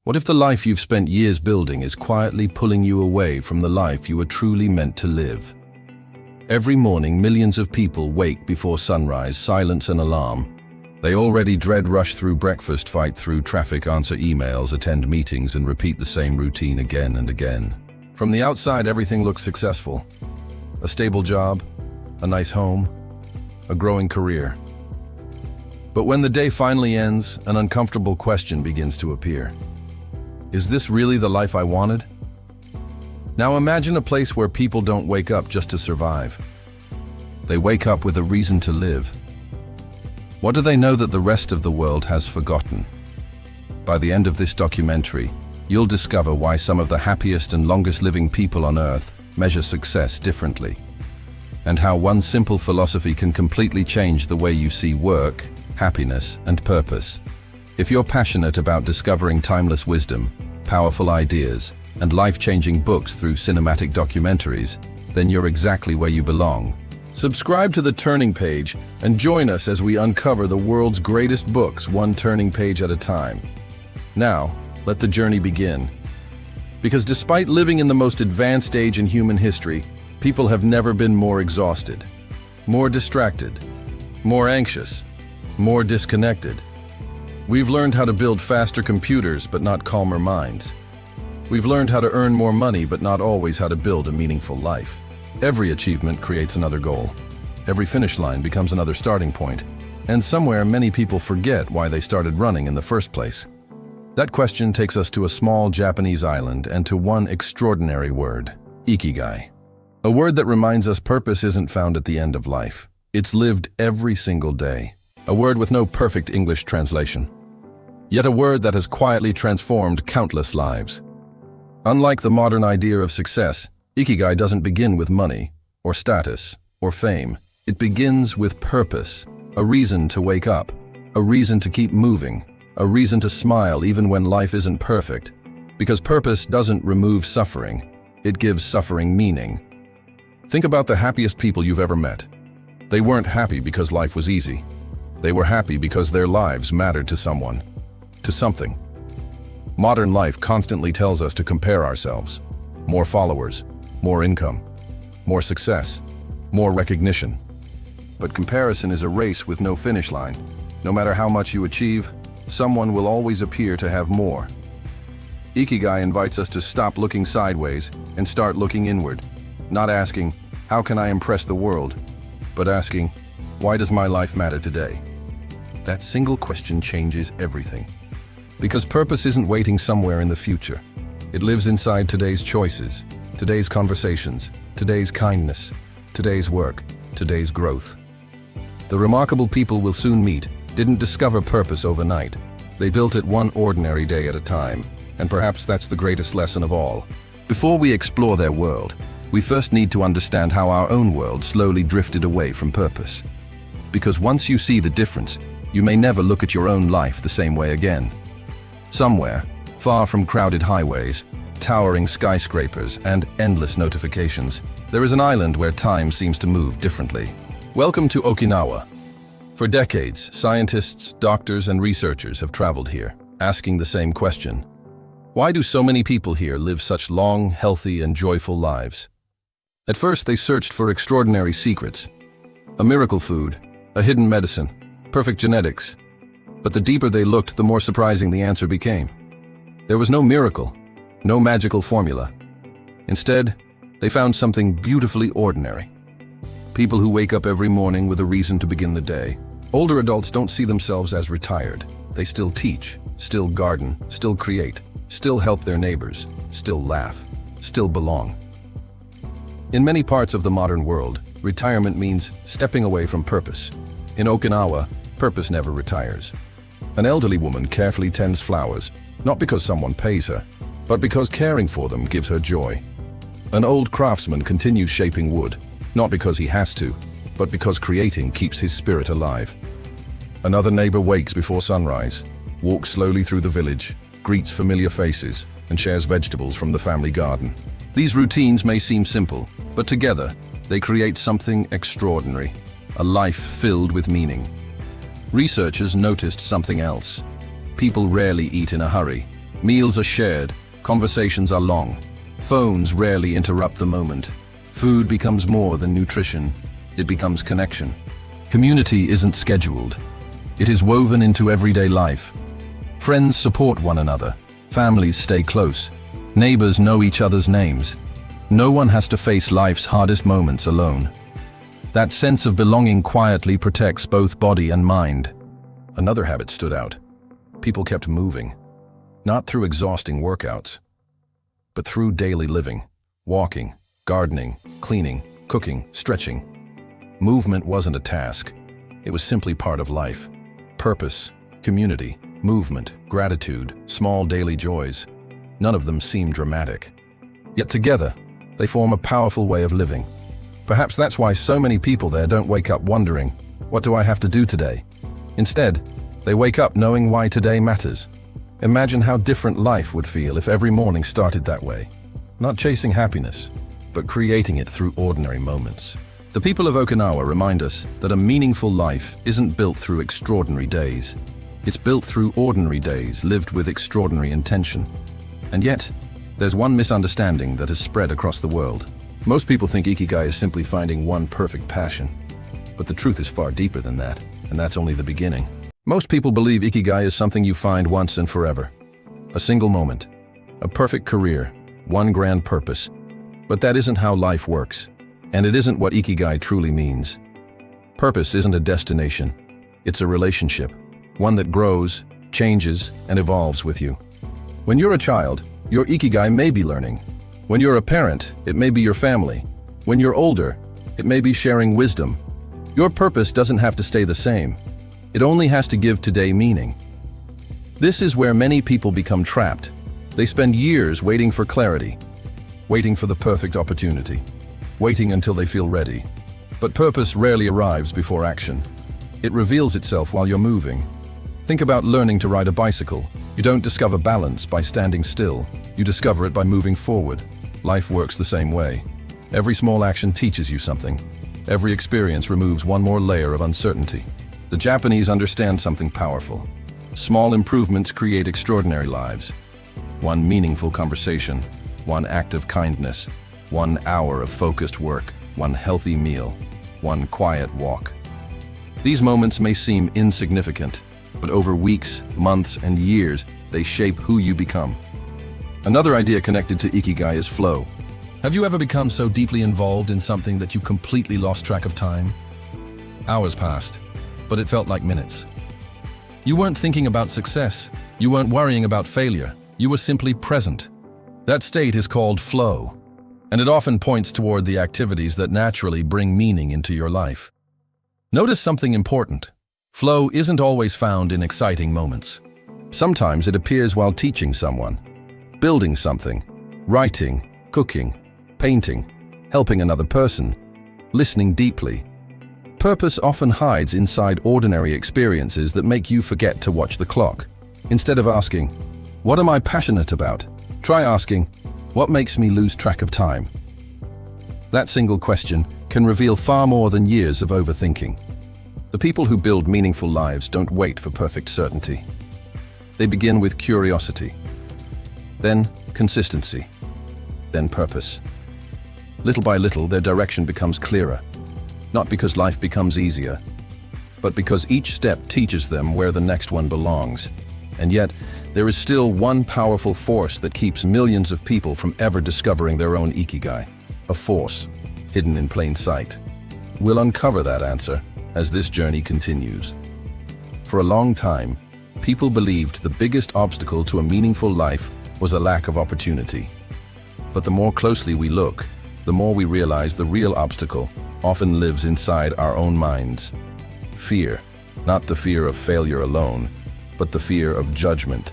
What if the life you've spent years building is quietly pulling you away from the life you were truly meant to live? Every morning, millions of people wake before sunrise, silence and alarm. They already dread rush through breakfast, fight through traffic, answer emails, attend meetings, and repeat the same routine again and again. From the outside, everything looks successful. A stable job, a nice home, a growing career. But when the day finally ends, an uncomfortable question begins to appear. Is this really the life I wanted? Now imagine a place where people don't wake up just to survive. They wake up with a reason to live. What do they know that the rest of the world has forgotten? By the end of this documentary, you'll discover why some of the happiest and longest living people on Earth measure success differently, and how one simple philosophy can completely change the way you see work, happiness, and purpose. If you're passionate about discovering timeless wisdom, powerful ideas, and life-changing books through cinematic documentaries, then you're exactly where you belong. Subscribe to The Turning Page and join us as we uncover the world's greatest books, one turning page at a time. Now, let the journey begin. Because despite living in the most advanced age in human history, people have never been more exhausted, more distracted, more anxious, more disconnected. We've learned how to build faster computers, but not calmer minds. We've learned how to earn more money, but not always how to build a meaningful life. Every achievement creates another goal. Every finish line becomes another starting point. And somewhere, many people forget why they started running in the first place. That question takes us to a small Japanese island and to one extraordinary word, Ikigai. A word that reminds us purpose isn't found at the end of life. It's lived every single day. A word with no perfect English translation. Yet a word that has quietly transformed countless lives. Unlike the modern idea of success, Ikigai doesn't begin with money, or status, or fame. It begins with purpose, a reason to wake up, a reason to keep moving, a reason to smile even when life isn't perfect. Because purpose doesn't remove suffering, it gives suffering meaning. Think about the happiest people you've ever met. They weren't happy because life was easy. They were happy because their lives mattered to someone, to something. Modern life constantly tells us to compare ourselves. More followers, more income, more success, more recognition. But comparison is a race with no finish line. No matter how much you achieve, someone will always appear to have more. Ikigai invites us to stop looking sideways and start looking inward. Not asking, how can I impress the world? But asking, why does my life matter today? That single question changes everything. Because purpose isn't waiting somewhere in the future. It lives inside today's choices, today's conversations, today's kindness, today's work, today's growth. The remarkable people we'll soon meet didn't discover purpose overnight. They built it one ordinary day at a time, and perhaps that's the greatest lesson of all. Before we explore their world, we first need to understand how our own world slowly drifted away from purpose. Because once you see the difference, you may never look at your own life the same way again. Somewhere, far from crowded highways, towering skyscrapers, and endless notifications, there is an island where time seems to move differently. Welcome to Okinawa. For decades, scientists, doctors, and researchers have traveled here, asking the same question. Why do so many people here live such long, healthy, and joyful lives? At first, they searched for extraordinary secrets. A miracle food, a hidden medicine, perfect genetics. But the deeper they looked, the more surprising the answer became. There was no miracle, no magical formula. Instead, they found something beautifully ordinary. People who wake up every morning with a reason to begin the day. Older adults don't see themselves as retired. They still teach, still garden, still create, still help their neighbors, still laugh, still belong. In many parts of the modern world, retirement means stepping away from purpose. In Okinawa, purpose never retires. An elderly woman carefully tends flowers, not because someone pays her, but because caring for them gives her joy. An old craftsman continues shaping wood, not because he has to, but because creating keeps his spirit alive. Another neighbor wakes before sunrise, walks slowly through the village, greets familiar faces, and shares vegetables from the family garden. These routines may seem simple, but together, they create something extraordinary, a life filled with meaning. Researchers noticed something else. People rarely eat in a hurry. Meals are shared, conversations are long. Phones rarely interrupt the moment. Food becomes more than nutrition. It becomes connection. Community isn't scheduled. It is woven into everyday life. Friends support one another. Families stay close. Neighbors know each other's names. No one has to face life's hardest moments alone. That sense of belonging quietly protects both body and mind. Another habit stood out. People kept moving. Not through exhausting workouts, but through daily living, walking, gardening, cleaning, cooking, stretching. Movement wasn't a task. It was simply part of life. Purpose, community, movement, gratitude, small daily joys. None of them seem dramatic. Yet together, they form a powerful way of living. Perhaps that's why so many people there don't wake up wondering, what do I have to do today? Instead, they wake up knowing why today matters. Imagine how different life would feel if every morning started that way. Not chasing happiness, but creating it through ordinary moments. The people of Okinawa remind us that a meaningful life isn't built through extraordinary days. It's built through ordinary days lived with extraordinary intention. And yet, there's one misunderstanding that has spread across the world. Most people think Ikigai is simply finding one perfect passion. But the truth is far deeper than that, and that's only the beginning. Most people believe Ikigai is something you find once and forever. A single moment, a perfect career, one grand purpose. But that isn't how life works, and it isn't what Ikigai truly means. Purpose isn't a destination, it's a relationship, one that grows, changes, and evolves with you. When you're a child, your Ikigai may be learning. When you're a parent, it may be your family. When you're older, it may be sharing wisdom. Your purpose doesn't have to stay the same. It only has to give today meaning. This is where many people become trapped. They spend years waiting for clarity, waiting for the perfect opportunity, waiting until they feel ready. But purpose rarely arrives before action. It reveals itself while you're moving. Think about learning to ride a bicycle. You don't discover balance by standing still. You discover it by moving forward. Life works the same way. Every small action teaches you something. Every experience removes one more layer of uncertainty. The Japanese understand something powerful. Small improvements create extraordinary lives. One meaningful conversation, one act of kindness, 1 hour of focused work, one healthy meal, one quiet walk. These moments may seem insignificant, but over weeks, months, and years, they shape who you become. Another idea connected to Ikigai is flow. Have you ever become so deeply involved in something that you completely lost track of time? Hours passed, but it felt like minutes. You weren't thinking about success. You weren't worrying about failure. You were simply present. That state is called flow, and it often points toward the activities that naturally bring meaning into your life. Notice something important. Flow isn't always found in exciting moments. Sometimes it appears while teaching someone, building something, writing, cooking, painting, helping another person, listening deeply. Purpose often hides inside ordinary experiences that make you forget to watch the clock. Instead of asking, "What am I passionate about?" try asking, "What makes me lose track of time?" That single question can reveal far more than years of overthinking. The people who build meaningful lives don't wait for perfect certainty. They begin with curiosity, then consistency, then purpose. Little by little, their direction becomes clearer. Not because life becomes easier, but because each step teaches them where the next one belongs. And yet, there is still one powerful force that keeps millions of people from ever discovering their own Ikigai. A force hidden in plain sight. We'll uncover that answer as this journey continues. For a long time, people believed the biggest obstacle to a meaningful life was a lack of opportunity. But the more closely we look, the more we realize the real obstacle often lives inside our own minds. Fear, not the fear of failure alone, but the fear of judgment,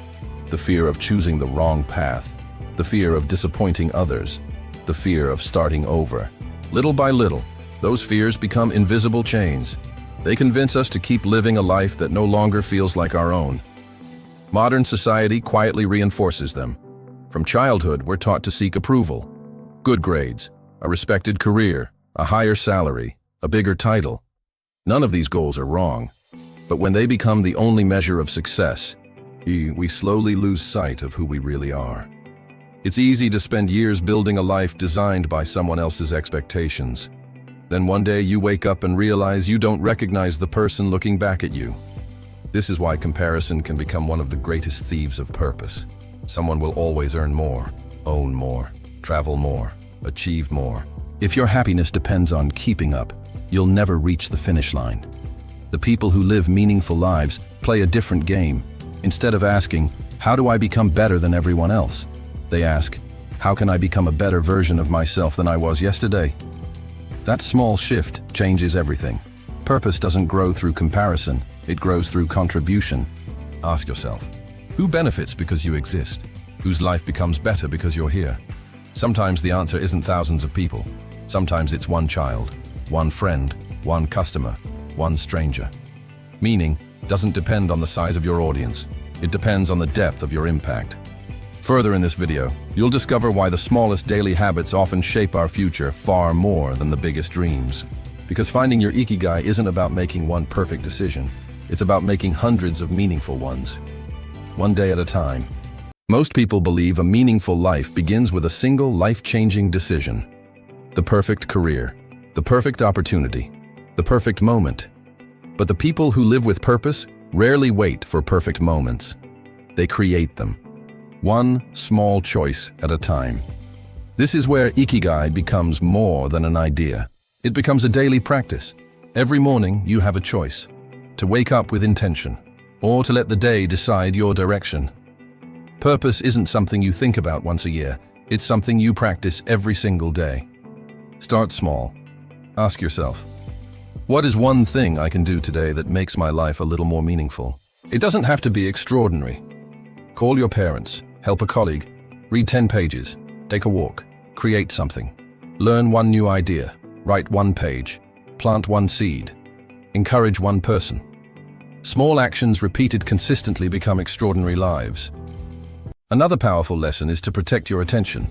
the fear of choosing the wrong path, the fear of disappointing others, the fear of starting over. Little by little, those fears become invisible chains. They convince us to keep living a life that no longer feels like our own. Modern society quietly reinforces them. From childhood, we're taught to seek approval, good grades, a respected career, a higher salary, a bigger title. None of these goals are wrong, but when they become the only measure of success, we slowly lose sight of who we really are. It's easy to spend years building a life designed by someone else's expectations. Then one day you wake up and realize you don't recognize the person looking back at you. This is why comparison can become one of the greatest thieves of purpose. Someone will always earn more, own more, travel more, achieve more. If your happiness depends on keeping up, you'll never reach the finish line. The people who live meaningful lives play a different game. Instead of asking, how do I become better than everyone else? They ask, how can I become a better version of myself than I was yesterday? That small shift changes everything. Purpose doesn't grow through comparison, it grows through contribution. Ask yourself, who benefits because you exist? Whose life becomes better because you're here? Sometimes the answer isn't thousands of people. Sometimes it's one child, one friend, one customer, one stranger. Meaning doesn't depend on the size of your audience. It depends on the depth of your impact. Further in this video, you'll discover why the smallest daily habits often shape our future far more than the biggest dreams. Because finding your Ikigai isn't about making one perfect decision. It's about making hundreds of meaningful ones, one day at a time. Most people believe a meaningful life begins with a single life-changing decision. The perfect career, the perfect opportunity, the perfect moment. But the people who live with purpose rarely wait for perfect moments. They create them, one small choice at a time. This is where Ikigai becomes more than an idea. It becomes a daily practice. Every morning you have a choice, to wake up with intention, or to let the day decide your direction. Purpose isn't something you think about once a year. It's something you practice every single day. Start small. Ask yourself, what is one thing I can do today that makes my life a little more meaningful? It doesn't have to be extraordinary. Call your parents, help a colleague, read 10 pages, take a walk, create something. Learn one new idea, write one page, plant one seed, encourage one person. Small actions repeated consistently become extraordinary lives. Another powerful lesson is to protect your attention.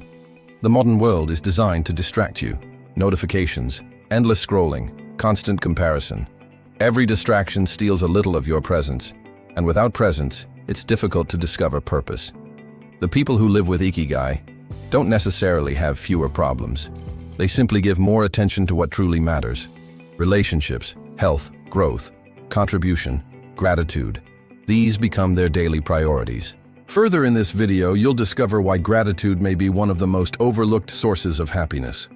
The modern world is designed to distract you. Notifications, endless scrolling, constant comparison. Every distraction steals a little of your presence, and without presence, it's difficult to discover purpose. The people who live with Ikigai don't necessarily have fewer problems. They simply give more attention to what truly matters. Relationships, health, growth, contribution, gratitude. These become their daily priorities. Further in this video, you'll discover why gratitude may be one of the most overlooked sources of happiness.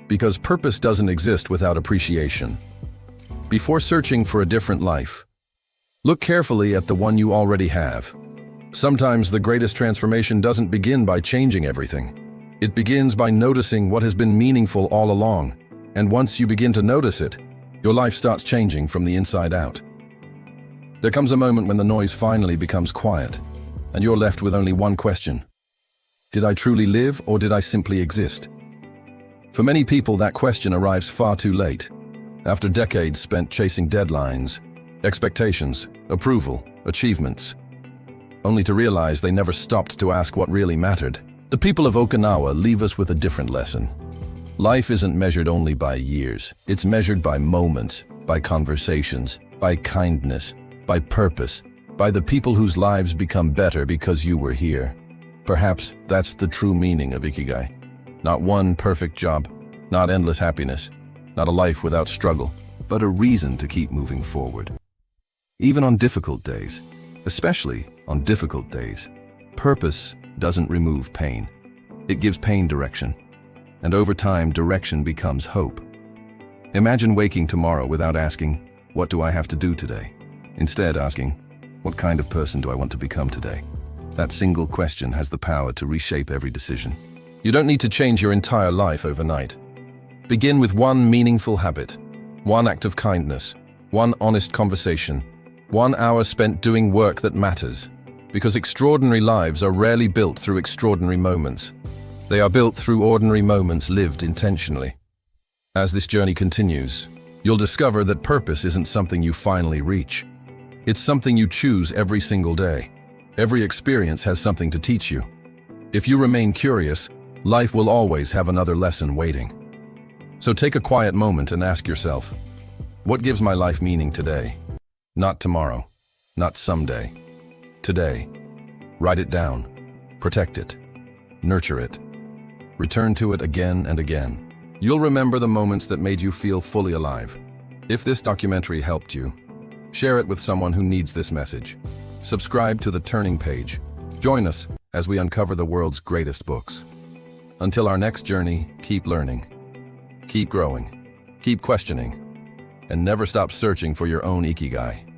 Because purpose doesn't exist without appreciation. Before searching for a different life, look carefully at the one you already have. Sometimes the greatest transformation doesn't begin by changing everything. It begins by noticing what has been meaningful all along. And once you begin to notice it, your life starts changing from the inside out. There comes a moment when the noise finally becomes quiet, and you're left with only one question. Did I truly live, or did I simply exist? For many people, that question arrives far too late. After decades spent chasing deadlines, expectations, approval, achievements, only to realize they never stopped to ask what really mattered. The people of Okinawa leave us with a different lesson. Life isn't measured only by years. It's measured by moments, by conversations, by kindness, by purpose, by the people whose lives become better because you were here. Perhaps that's the true meaning of Ikigai. Not one perfect job, not endless happiness, not a life without struggle, but a reason to keep moving forward. Even on difficult days, especially on difficult days, purpose doesn't remove pain. It gives pain direction. And over time, direction becomes hope. Imagine waking tomorrow without asking, what do I have to do today? Instead asking, what kind of person do I want to become today? That single question has the power to reshape every decision. You don't need to change your entire life overnight. Begin with one meaningful habit, one act of kindness, one honest conversation, 1 hour spent doing work that matters. Because extraordinary lives are rarely built through extraordinary moments. They are built through ordinary moments lived intentionally. As this journey continues, you'll discover that purpose isn't something you finally reach. It's something you choose every single day. Every experience has something to teach you. If you remain curious, life will always have another lesson waiting. So take a quiet moment and ask yourself, what gives my life meaning today? Not tomorrow, not someday, Today, write it down, protect it, nurture it, return to it again and again. You'll remember the moments that made you feel fully alive. If this documentary helped you, share it with someone who needs this message. Subscribe to The Turning Page. Join us as we uncover the world's greatest books. Until our next journey, keep learning, keep growing, keep questioning, and never stop searching for your own Ikigai.